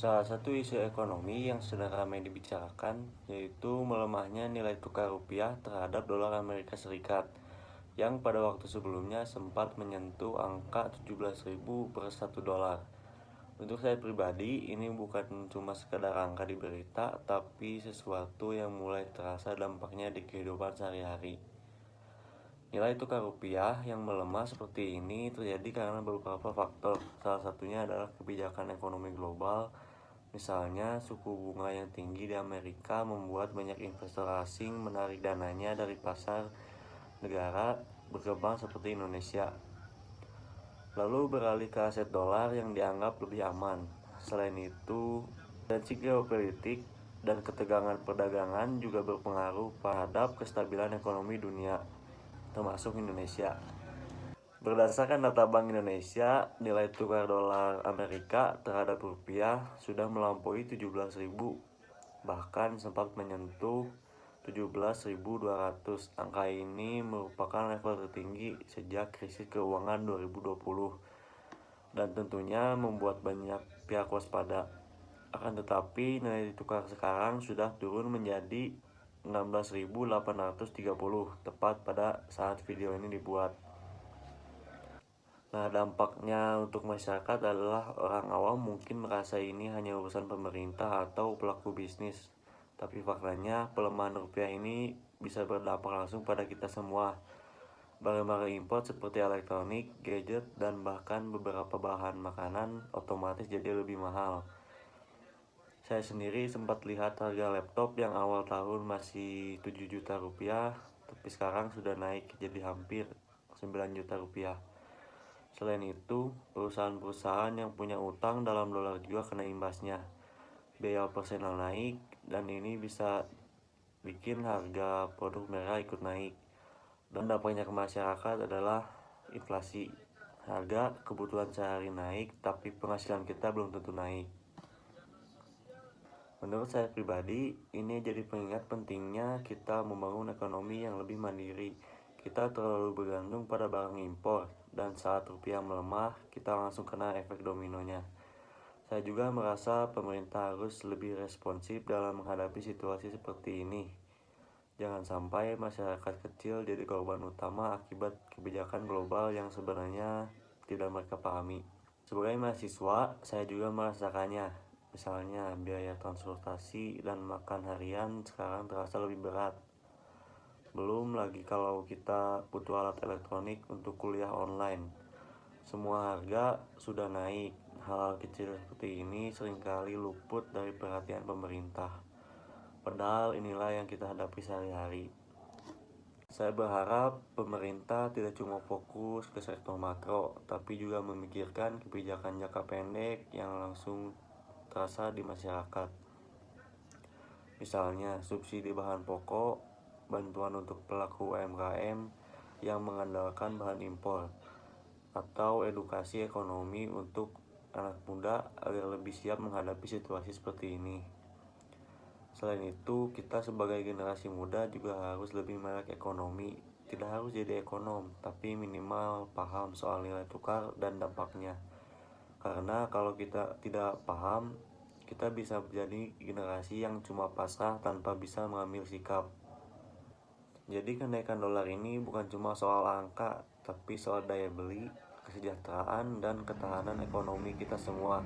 Salah satu isu ekonomi yang sedang ramai dibicarakan yaitu melemahnya nilai tukar rupiah terhadap dolar Amerika Serikat yang pada waktu sebelumnya sempat menyentuh angka 17.000 per 1 dolar. Untuk saya pribadi, ini bukan cuma sekedar angka di berita, tapi sesuatu yang mulai terasa dampaknya di kehidupan sehari-hari. Nilai tukar rupiah yang melemah seperti ini terjadi karena beberapa faktor. Salah satunya adalah kebijakan ekonomi global. Misalnya, suku bunga yang tinggi di Amerika membuat banyak investor asing menarik dananya dari pasar negara berkembang seperti Indonesia, lalu beralih ke aset dolar yang dianggap lebih aman. Selain itu, tensi geopolitik dan ketegangan perdagangan juga berpengaruh terhadap kestabilan ekonomi dunia, termasuk Indonesia. Berdasarkan data Bank Indonesia, nilai tukar dolar Amerika terhadap rupiah sudah melampaui 17.000, bahkan sempat menyentuh 17.200. Angka ini merupakan level tertinggi sejak krisis keuangan 2020 dan tentunya membuat banyak pihak waspada. Akan tetapi, nilai tukar sekarang sudah turun menjadi 16.830 tepat pada saat video ini dibuat. Nah, dampaknya untuk masyarakat adalah orang awam mungkin merasa ini hanya urusan pemerintah atau pelaku bisnis. Tapi faktanya, pelemahan rupiah ini bisa berdampak langsung pada kita semua. Barang-barang impor seperti elektronik, gadget, dan bahkan beberapa bahan makanan otomatis jadi lebih mahal. Saya sendiri sempat lihat harga laptop yang awal tahun masih 7 juta rupiah, tapi sekarang sudah naik jadi hampir 9 juta rupiah. Selain itu, perusahaan-perusahaan yang punya utang dalam dolar juga kena imbasnya. Biaya operasional naik, dan ini bisa bikin harga produk mereka ikut naik. Dan dampaknya ke masyarakat adalah inflasi. Harga kebutuhan sehari naik, tapi penghasilan kita belum tentu naik. Menurut saya pribadi, ini jadi pengingat pentingnya kita membangun ekonomi yang lebih mandiri. Kita terlalu bergantung pada barang impor, dan saat rupiah melemah, kita langsung kena efek dominonya. Saya juga merasa pemerintah harus lebih responsif dalam menghadapi situasi seperti ini. Jangan sampai masyarakat kecil jadi korban utama akibat kebijakan global yang sebenarnya tidak mereka pahami. Sebagai mahasiswa, saya juga merasakannya. Misalnya, biaya transportasi dan makan harian sekarang terasa lebih berat. Belum lagi kalau kita butuh alat elektronik untuk kuliah online. Semua harga sudah naik. Hal kecil seperti ini seringkali luput dari perhatian pemerintah. Padahal inilah yang kita hadapi sehari-hari. Saya berharap pemerintah tidak cuma fokus ke sektor makro, tapi juga memikirkan kebijakan jangka pendek yang langsung terasa di masyarakat. Misalnya, subsidi bahan pokok, bantuan untuk pelaku UMKM yang mengandalkan bahan impor, atau edukasi ekonomi untuk anak muda agar lebih siap menghadapi situasi seperti ini. Selain itu, kita sebagai generasi muda juga harus lebih melek ekonomi. Tidak harus jadi ekonom, tapi minimal paham soal nilai tukar dan dampaknya. Karena kalau kita tidak paham, kita bisa menjadi generasi yang cuma pasrah tanpa bisa mengambil sikap. Jadi kenaikan dolar ini bukan cuma soal angka, tapi soal daya beli, kesejahteraan, dan ketahanan ekonomi kita semua.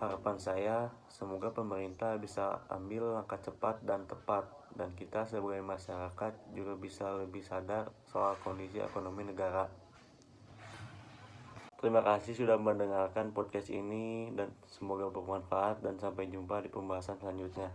Harapan saya, semoga pemerintah bisa ambil langkah cepat dan tepat, dan kita sebagai masyarakat juga bisa lebih sadar soal kondisi ekonomi negara. Terima kasih sudah mendengarkan podcast ini dan semoga bermanfaat dan sampai jumpa di pembahasan selanjutnya.